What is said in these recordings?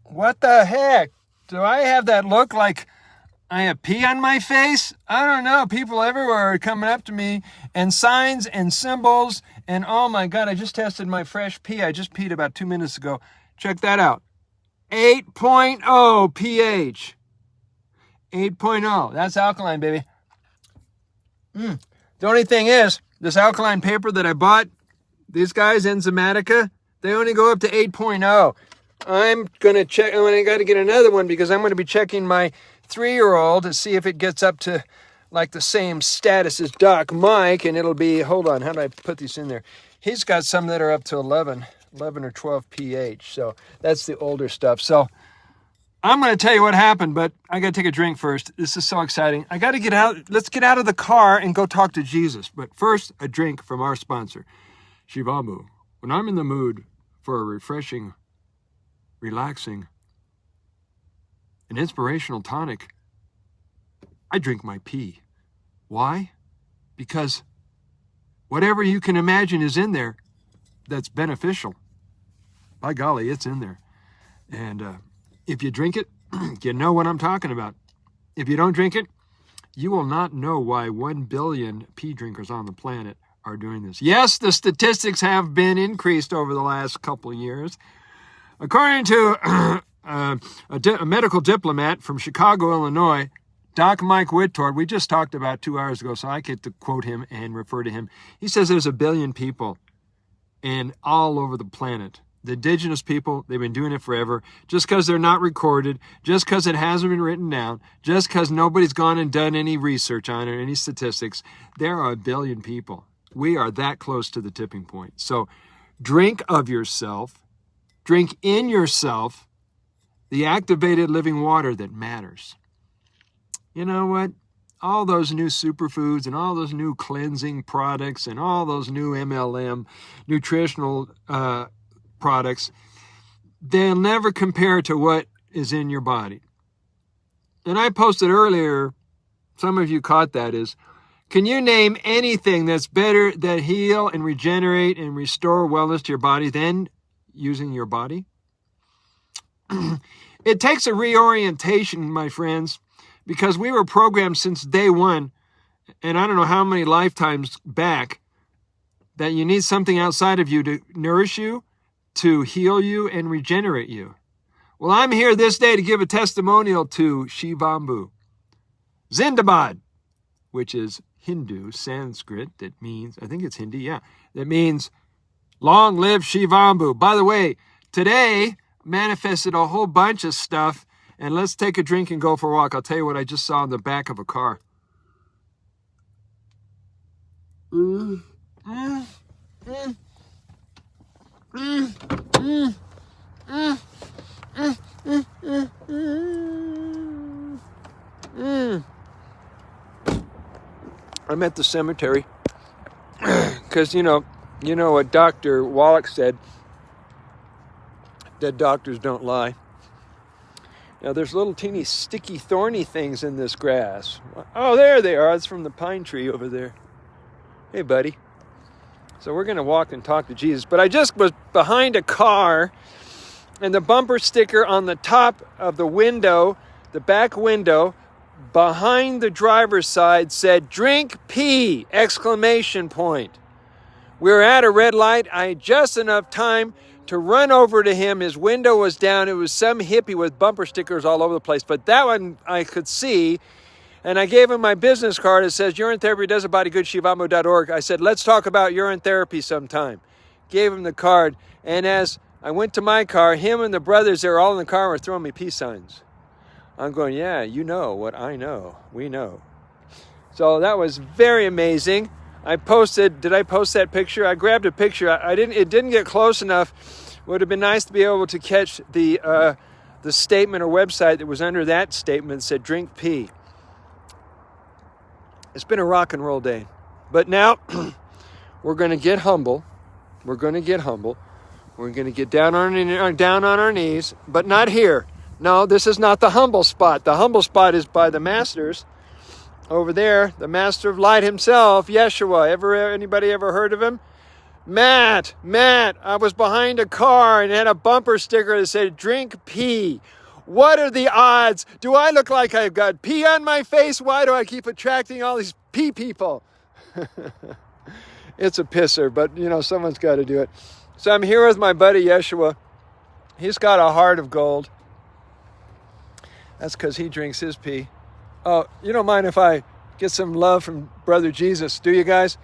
What the heck? Do I have that look like I have pee on my face? I don't know. People everywhere are coming up to me, and signs and symbols, and oh my God, I just tested my fresh pee. I just peed about 2 minutes ago. Check that out. 8.0 pH. 8.0. That's alkaline, baby. The only thing is, this alkaline paper that I bought, these guys, Enzymatica, they only go up to 8.0. I'm going to check, and I got to get another one because I'm going to be checking my 3-year-old to see if it gets up to like the same status as Doc Mike, and it'll be, hold on, how do I put these in there? He's got some that are up to 11 or 12 pH, so that's the older stuff. So I'm going to tell you what happened, but I got to take a drink first. This is so exciting. I got to get out. Let's get out of the car and go talk to Jesus. But first, a drink from our sponsor, Shivambu. When I'm in the mood for a refreshing, relaxing, an inspirational tonic, I drink my pee. Why? Because whatever you can imagine is in there that's beneficial. By golly, it's in there. And if you drink it, you know what I'm talking about. If you don't drink it, you will not know why 1 billion pee drinkers on the planet are doing this. Yes, the statistics have been increased over the last couple of years. According to a medical diplomat from Chicago, Illinois, Doc Mike Whitford, we just talked about 2 hours ago, so I get to quote him and refer to him. He says there's 1 billion people all over the planet. The indigenous people, they've been doing it forever. Just because they're not recorded, just because it hasn't been written down, just because nobody's gone and done any research on it, any statistics, there are 1 billion people. We are that close to the tipping point. So drink of yourself, drink in yourself the activated living water that matters. You know what? All those new superfoods and all those new cleansing products and all those new MLM nutritional products, they'll never compare to what is in your body. And I posted earlier, some of you caught that, is, can you name anything that's better that heal and regenerate and restore wellness to your body than using your body? It takes a reorientation, my friends, because we were programmed since day one, and I don't know how many lifetimes back, that you need something outside of you to nourish you, to heal you, and regenerate you. Well, I'm here this day to give a testimonial to Shivambu. Zindabad, which is Hindu, Sanskrit, that means, I think it's Hindi, yeah, that means long live Shivambu. By the way, today manifested a whole bunch of stuff, and let's take a drink and go for a walk. I'll tell you what I just saw in the back of a car. I'm at the cemetery because you know what Dr. Wallach said, dead doctors don't lie. Now there's little teeny sticky thorny things in this grass. Oh, there they are. It's from the pine tree over there. Hey, buddy. So we're going to walk and talk to Jesus. But I just was behind a car, and the bumper sticker on the top of the window, the back window, behind the driver's side said, "Drink pee!" exclamation point. We were at a red light. I had just enough time to run over to him. His window was down. It was some hippie with bumper stickers all over the place. But that one I could see. And I gave him my business card. It says, urine therapy does a body good, shivambu.org. I said, let's talk about urine therapy sometime. Gave him the card. And as I went to my car, him and the brothers, they were all in the car, were throwing me peace signs. I'm going, yeah, you know what I know. We know. So that was very amazing. Did I post that picture? I grabbed a picture. It didn't get close enough. Would have been nice to be able to catch the statement or website that was under that statement that said, drink pee. It's been a rock and roll day. But now we're going to get humble. We're going to get humble. We're going to get down on our knees, but not here. No, this is not the humble spot. The humble spot is by the masters. Over there, the master of light himself, Yeshua. Anybody ever heard of him? Matt, I was behind a car and had a bumper sticker that said, drink pee. What are the odds? Do I look like I've got pee on my face? Why do I keep attracting all these pee people? It's a pisser, but someone's got to do it. So I'm here with my buddy Yeshua. He's got a heart of gold. That's because he drinks his pee. Oh, you don't mind if I get some love from Brother Jesus, do you guys?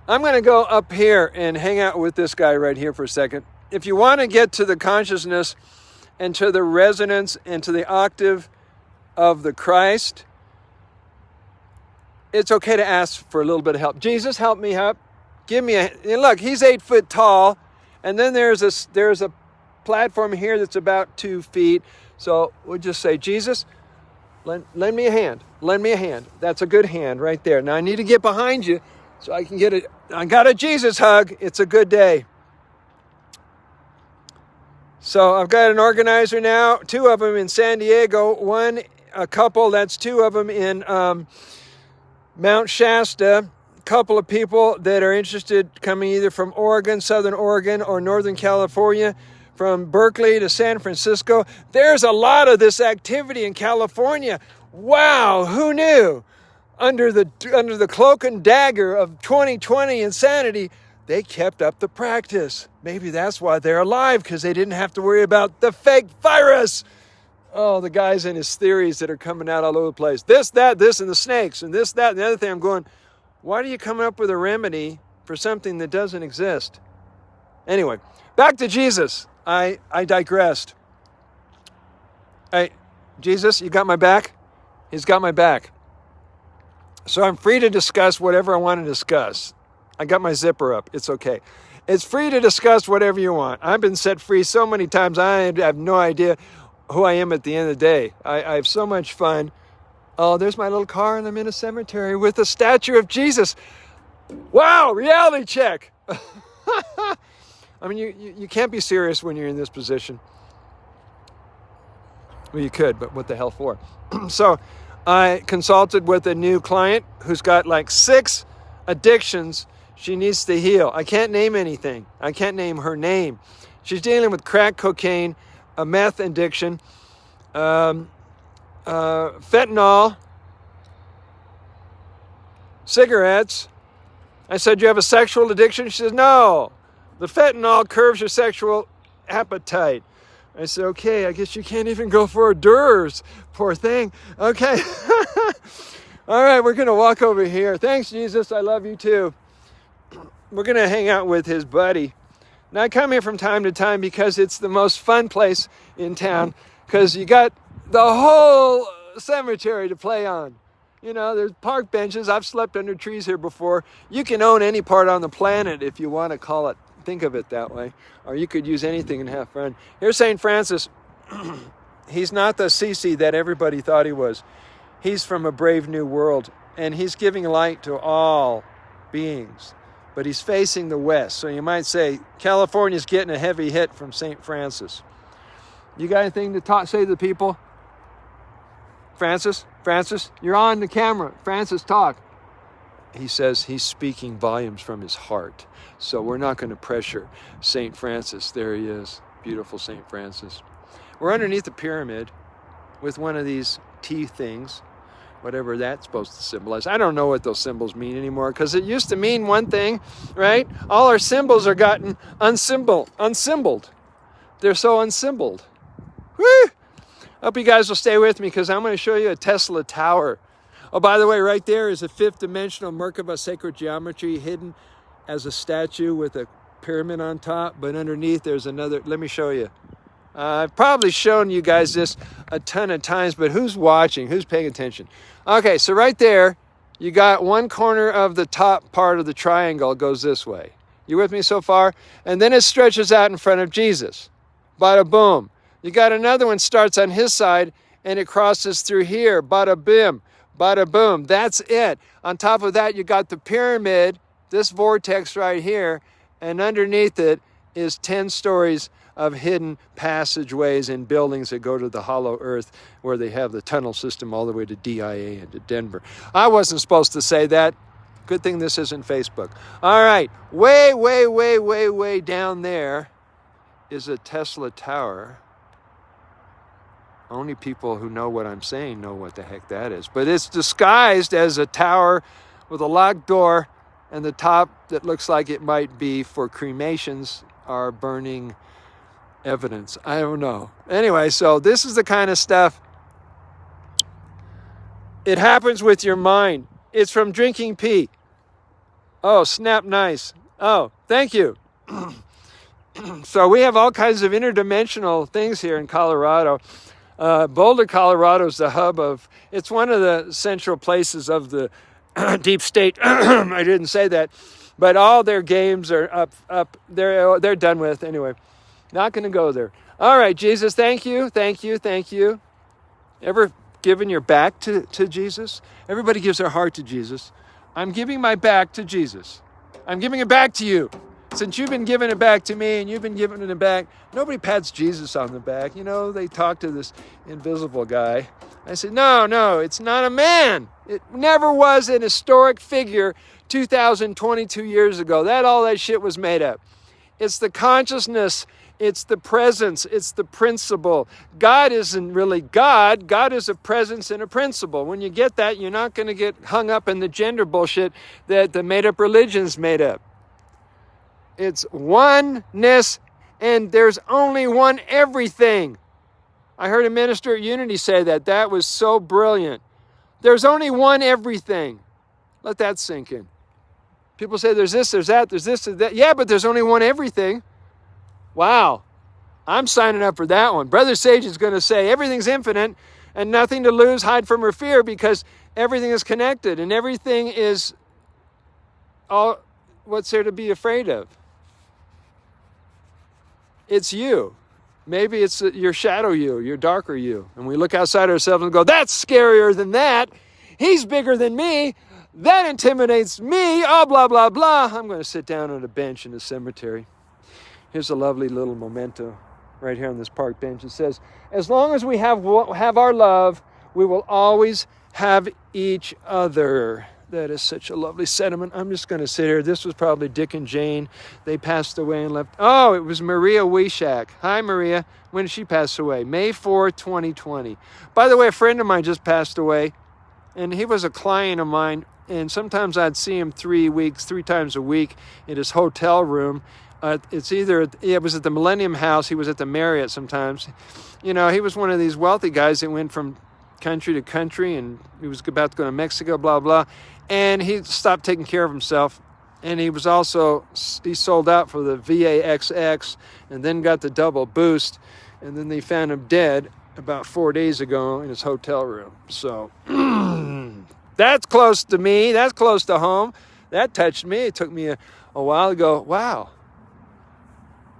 I'm going to go up here and hang out with this guy right here for a second. If you want to get to the consciousness and to the resonance and to the octave of the Christ, it's okay to ask for a little bit of help. Jesus, help me up. Give me and look, he's 8 foot tall. And then there's a platform here that's about 2 feet. So we'll just say, Jesus, lend me a hand. Lend me a hand. That's a good hand right there. Now I need to get behind you so I can I got a Jesus hug. It's a good day. So I've got an organizer now, 2 of them in San Diego, a couple, that's 2 of them in Mount Shasta. A couple of people that are interested coming either from Oregon, Southern Oregon, or Northern California, from Berkeley to San Francisco. There's a lot of this activity in California. Wow, who knew? Under the cloak and dagger of 2020 insanity, they kept up the practice. Maybe that's why they're alive, because they didn't have to worry about the fake virus. Oh, the guys and his theories that are coming out all over the place. This, and the snakes, and this, that, and the other thing. I'm going, why are you coming up with a remedy for something that doesn't exist? Anyway, back to Jesus. I digressed. Hey, Jesus, you got my back? He's got my back. So I'm free to discuss whatever I want to discuss. I got my zipper up. It's okay. It's free to discuss whatever you want. I've been set free so many times, I have no idea who I am at the end of the day. I have so much fun. Oh, there's my little car, and I'm in a cemetery with a statue of Jesus. Wow, reality check. I mean, you can't be serious when you're in this position. Well, you could, but what the hell for? So I consulted with a new client who's got like 6 addictions she needs to heal. I can't name anything. I can't name her name. She's dealing with crack cocaine, a meth addiction, fentanyl, cigarettes. I said, you have a sexual addiction? She says, no. The fentanyl curves your sexual appetite. I said, okay, I guess you can't even go for hors d'oeuvres. Poor thing. Okay. All right, we're going to walk over here. Thanks, Jesus. I love you too. We're going to hang out with his buddy. Now, I come here from time to time because it's the most fun place in town, because you got the whole cemetery to play on. There's park benches. I've slept under trees here before. You can own any part on the planet if you want to think of it that way. Or you could use anything and have fun. Here's St. Francis. He's not the Sisi that everybody thought he was. He's from a brave new world, and he's giving light to all beings. But he's facing the west. So you might say, California's getting a heavy hit from St. Francis. You got anything to say to the people? Francis, you're on the camera. Francis, talk. He says he's speaking volumes from his heart. So we're not going to pressure St. Francis. There he is. Beautiful St. Francis. We're underneath the pyramid with one of these T things, whatever that's supposed to symbolize. I don't know what those symbols mean anymore, because it used to mean one thing, right? All our symbols are gotten unsymboled. They're so unsymboled. Woo! Hope you guys will stay with me, because I'm going to show you a Tesla tower. Oh, by the way, right there is a 5th dimensional Merkaba sacred geometry hidden as a statue with a pyramid on top, but underneath there's another. Let me show you. I've probably shown you guys this a ton of times, but who's watching? Who's paying attention? Okay, so right there, you got one corner of the top part of the triangle goes this way. You with me so far? And then it stretches out in front of Jesus. Bada boom. You got another one starts on his side and it crosses through here. Bada bim. Bada boom. That's it. On top of that, you got the pyramid, this vortex right here, and underneath it is 10 stories of hidden passageways and buildings that go to the hollow earth, where they have the tunnel system all the way to DIA and to Denver. I wasn't supposed to say that. Good thing this isn't Facebook. All right. Way down there is a Tesla tower. Only people who know what I'm saying know what the heck that is. But it's disguised as a tower with a locked door, and the top that looks like it might be for cremations are burning evidence. I don't know. Anyway, so this is the kind of stuff. It happens with your mind. It's from drinking pee. Oh, snap nice. Oh, thank you. So we have all kinds of interdimensional things here in Colorado. Boulder, Colorado is the hub of, it's one of the central places of the deep state. I didn't say that, but all their games are up. They're done with anyway. Not going to go there. All right, Jesus, thank you. Ever given your back to Jesus? Everybody gives their heart to Jesus. I'm giving my back to Jesus. I'm giving it back to you. Since you've been giving it back to me and you've been giving it back, nobody pats Jesus on the back. You know, they talk to this invisible guy. I said, no, it's not a man. It never was an historic figure 2022 years ago. All that shit was made up. It's the consciousness. It's the presence. It's the principle. God isn't really God. God is a presence and a principle. When you get that, you're not going to get hung up in the gender bullshit that the made-up religions made up. It's oneness, and there's only one everything. I heard a minister at Unity say that. That was so brilliant. There's only one everything. Let that sink in. People say there's this, there's that, there's this, there's that. Yeah, but there's only one everything. Wow. I'm signing up for that one. Brother Sage is going to say everything's infinite and nothing to lose, hide from, or fear, because everything is connected and everything is all what's there to be afraid of. It's you. Maybe it's your shadow you, your darker you. And we look outside ourselves and go, that's scarier than that. He's bigger than me. That intimidates me. Oh, blah, blah, blah. I'm going to sit down on a bench in the cemetery. Here's a lovely little memento right here on this park bench. It says, as long as we have our love, we will always have each other. That is such a lovely sentiment. I'm just going to sit here. This was probably Dick and Jane. They passed away and left. Oh, it was Maria Wishak. Hi, Maria. When did she pass away? May 4th, 2020. By the way, a friend of mine just passed away, and he was a client of mine, and sometimes I'd see him 3 times a week in his hotel room. It was at the Millennium House. He was at the Marriott sometimes. You know, he was one of these wealthy guys that went from country to country, and he was about to go to Mexico, blah, blah. And he stopped taking care of himself. And he sold out for the VAXX and then got the double boost. And then they found him dead about 4 days ago in his hotel room. So that's close to me. That's close to home. That touched me. It took me a while to go, wow.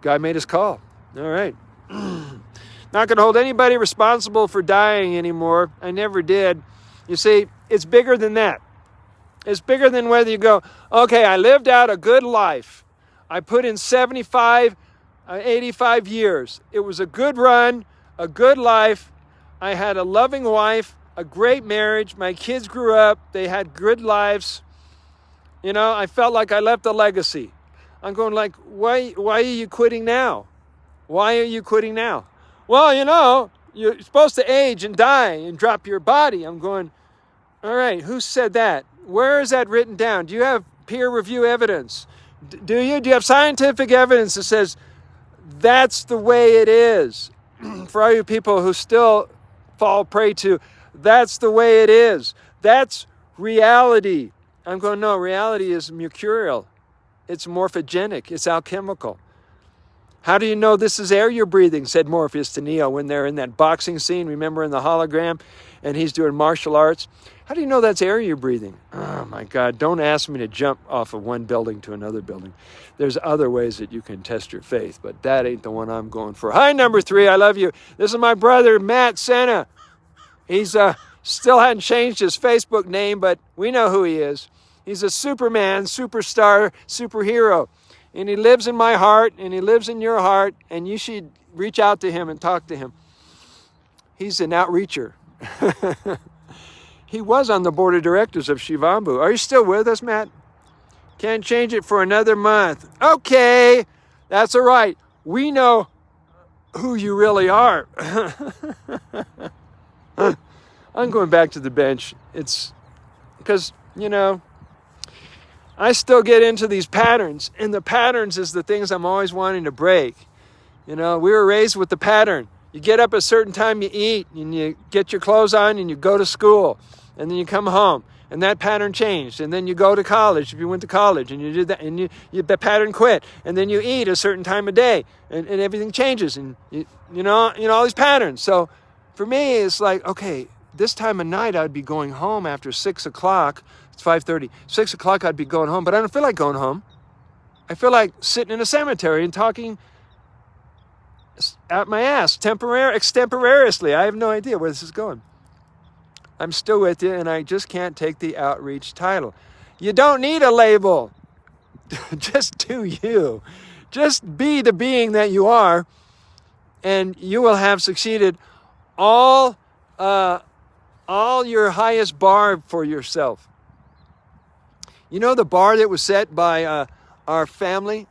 Guy made his call. All right. Not going to hold anybody responsible for dying anymore. I never did. You see, it's bigger than that. It's bigger than whether you go, okay, I lived out a good life. I put in 75, 85 years. It was a good run, a good life. I had a loving wife, a great marriage. My kids grew up. They had good lives. You know, I felt like I left a legacy. I'm going like, why are you quitting now? Why are you quitting now? Well, you know, you're supposed to age and die and drop your body. I'm going, all right, who said that? Where is that written down? Do you have peer review evidence? Do you have scientific evidence that says that's the way it is? For all you people who still fall prey to, that's the way it is. That's reality. I'm going, no, reality is mercurial. It's morphogenic. It's alchemical. How do you know this is air you're breathing, said Morpheus to Neo when they're in that boxing scene, remember, in the hologram, and he's doing martial arts. How do you know that's air you're breathing? Oh, my God, don't ask me to jump off of one building to another building. There's other ways that you can test your faith, but that ain't the one I'm going for. Hi, number 3, I love you. This is my brother, Matt Senna. He's still hadn't changed his Facebook name, but we know who he is. He's a Superman, superstar, superhero. And he lives in my heart, and he lives in your heart, and you should reach out to him and talk to him. He's an outreacher. He was on the board of directors of Shivambu. Are you still with us, Matt? Can't change it for another month. Okay, that's all right. We know who you really are. I'm going back to the bench. It's because, I still get into these patterns, and the patterns is the things I'm always wanting to break. We were raised with the pattern. You get up at a certain time, you eat, and you get your clothes on, and you go to school, and then you come home, and that pattern changed, and then you go to college if you went to college, and you did that, and the pattern quit, and then you eat a certain time of day, and everything changes, and all these patterns. So for me, it's like, okay, this time of night I'd be going home after 6 o'clock. It's 5:30. 6 o'clock I'd be going home, but I don't feel like going home. I feel like sitting in a cemetery and talking out my ass, extemporaneously. I have no idea where this is going. I'm still with you, and I just can't take the outreach title. You don't need a label. Just do you. Just be the being that you are, and you will have succeeded all your highest bar for yourself. The bar that was set by our family?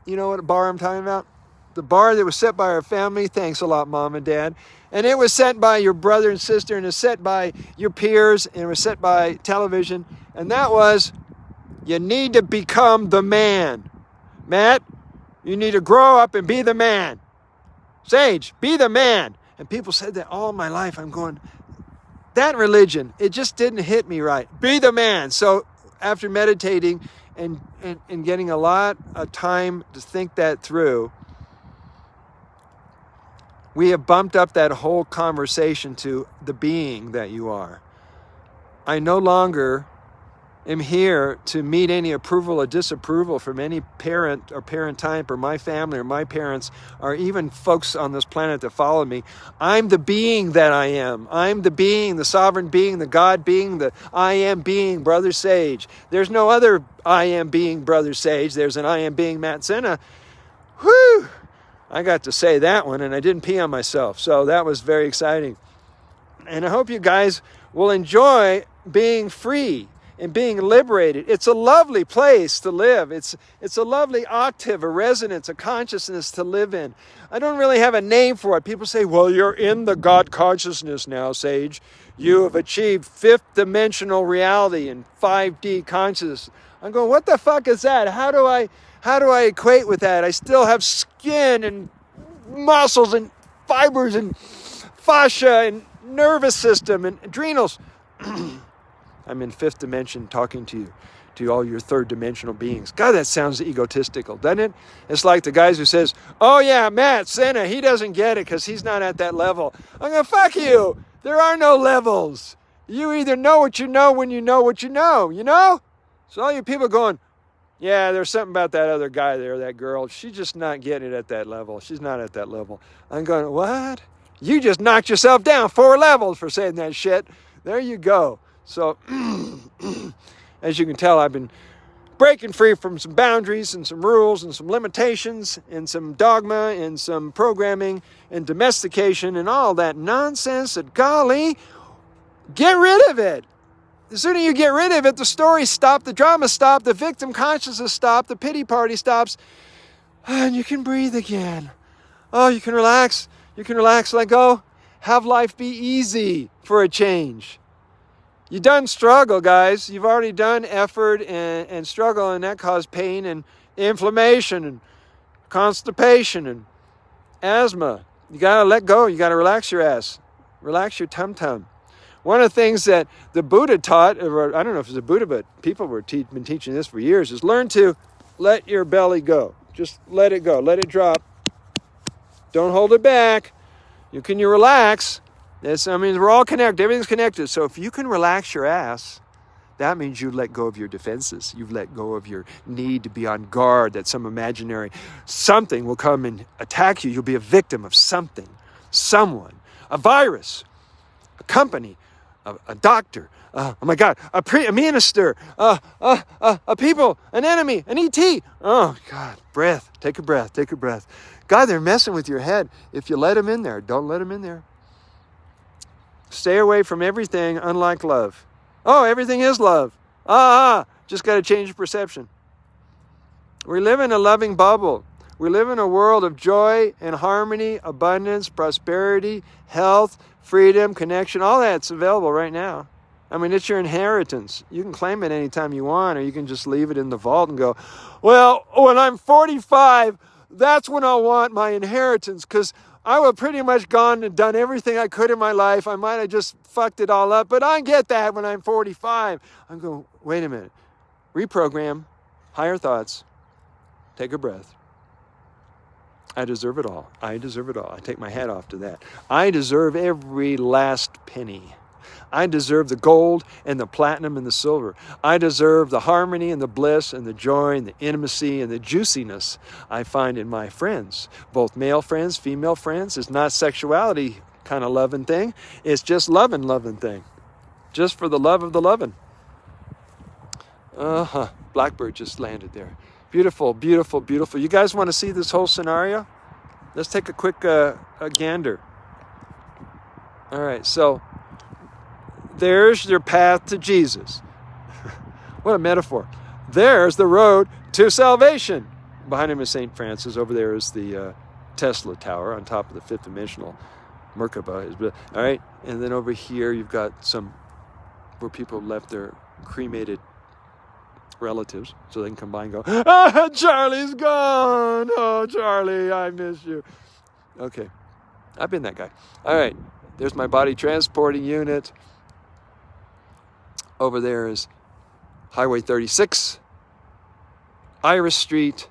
You know what bar I'm talking about? The bar that was set by our family. Thanks a lot, Mom and Dad. And it was set by your brother and sister, and it was set by your peers, and it was set by television. And that was, you need to become the man. Matt, you need to grow up and be the man. Sage, be the man. And people said that all my life. I'm going, that religion, it just didn't hit me right. Be the man. So after meditating and getting a lot of time to think that through, we have bumped up that whole conversation to the being that you are. I no longer am here to meet any approval or disapproval from any parent or parent type or my family or my parents or even folks on this planet that follow me. I'm the being that I am. I'm the being, the sovereign being, the God being, the I am being, Brother Sage. There's no other I am being, Brother Sage. There's an I am being, Matt Sena. Whew! I got to say that one, and I didn't pee on myself. So that was very exciting. And I hope you guys will enjoy being free and being liberated. It's a lovely place to live. It's a lovely octave, a resonance, a consciousness to live in. I don't really have a name for it. People say, well, you're in the God consciousness now, Sage. You have achieved fifth dimensional reality and 5D consciousness. I'm going, what the fuck is that? How do I equate with that? I still have skin and muscles and fibers and fascia and nervous system and adrenals. I'm in fifth dimension talking to all your third dimensional beings. God, that sounds egotistical, doesn't it? It's like the guys who says, oh yeah, Matt Sena, he doesn't get it because he's not at that level. I'm going, fuck you. There are no levels. You either know what you know when you know what you know? So all you people going, yeah, there's something about that other guy there, that girl. She's just not getting it at that level. She's not at that level. I'm going, what? You just knocked yourself down 4 levels for saying that shit. There you go. So, as you can tell, I've been breaking free from some boundaries and some rules and some limitations and some dogma and some programming and domestication and all that nonsense that, golly, get rid of it. The sooner you get rid of it, the stories stop, the drama stop, the victim consciousness stop, the pity party stops, and you can breathe again. Oh, you can relax, let go, have life be easy for a change. You done struggle, guys. You've already done effort and struggle, and that caused pain and inflammation and constipation and asthma. You got to let go. You got to relax your ass. Relax your tum-tum. One of the things that the Buddha taught, or I don't know if it's the Buddha, but people were been teaching this for years, is learn to let your belly go. Just let it go. Let it drop. Don't hold it back. You relax. We're all connected. Everything's connected. So if you can relax your ass, that means you let go of your defenses. You've let go of your need to be on guard that some imaginary something will come and attack you. You'll be a victim of something, someone, a virus, a company, a doctor, oh my God, a minister, a people, an enemy, an ET. Oh God, breath. Take a breath. God, they're messing with your head. If you let them in there, don't let them in there. Stay away from everything unlike love. Oh, everything is love. Just got to change your perception. We live in a loving bubble. We live in a world of joy and harmony, abundance, prosperity, health, freedom, connection. All that's available right now. I mean, it's your inheritance. You can claim it anytime you want, or you can just leave it in the vault and go, well, when I'm 45, that's when I'll want my inheritance, because I will pretty much gone and done everything I could in my life. I might have just fucked it all up, but I get that when I'm 45. I'm going, wait a minute. Reprogram, higher thoughts, take a breath. I deserve it all. I deserve it all. I take my hat off to that. I deserve every last penny. I deserve the gold and the platinum and the silver. I deserve the harmony and the bliss and the joy and the intimacy and the juiciness I find in my friends, both male friends, female friends. It's not sexuality kind of loving thing. It's just loving thing. Just for the love of the loving. Blackbird just landed there. Beautiful, beautiful, beautiful. You guys want to see this whole scenario? Let's take a quick gander. All right, so there's your path to Jesus. What a metaphor. There's the road to salvation. Behind him is St. Francis. Over there is the Tesla Tower on top of the fifth dimensional Merkaba. All right, and then over here you've got some where people left their cremated relatives so they can come by and go, Charlie's gone. Oh, Charlie, I miss you. Okay, I've been that guy. All right, there's my body transporting unit. Over there is Highway 36, Iris Street,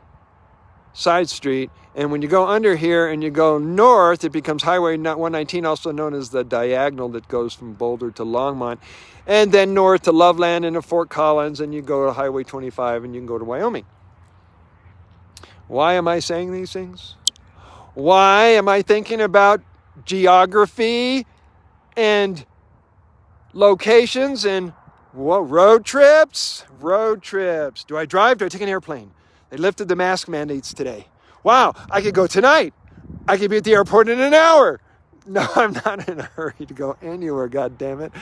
side street. And when you go under here and you go north, it becomes Highway 119, also known as the diagonal that goes from Boulder to Longmont. And then north to Loveland and to Fort Collins, and you go to Highway 25 and you can go to Wyoming. Why am I saying these things? Why am I thinking about geography and locations and road trips? Road trips. Do I drive? Do I take an airplane? They lifted the mask mandates today. Wow, I could go tonight. I could be at the airport in an hour. No, I'm not in a hurry to go anywhere, God damn it.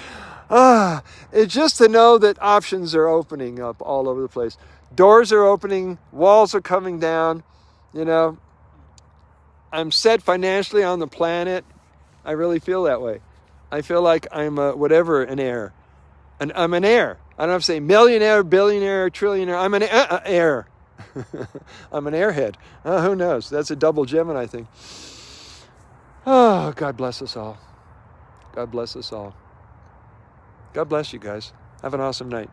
It's just to know that options are opening up all over the place. Doors are opening, walls are coming down. You know, I'm set financially on the planet. I really feel that way. I feel like I'm an heir. I'm an heir. I don't have to say millionaire, billionaire, trillionaire. I'm an heir. I'm an airhead. Who knows? That's a double Gemini thing. Oh, God bless us all. God bless us all. God bless you guys. Have an awesome night.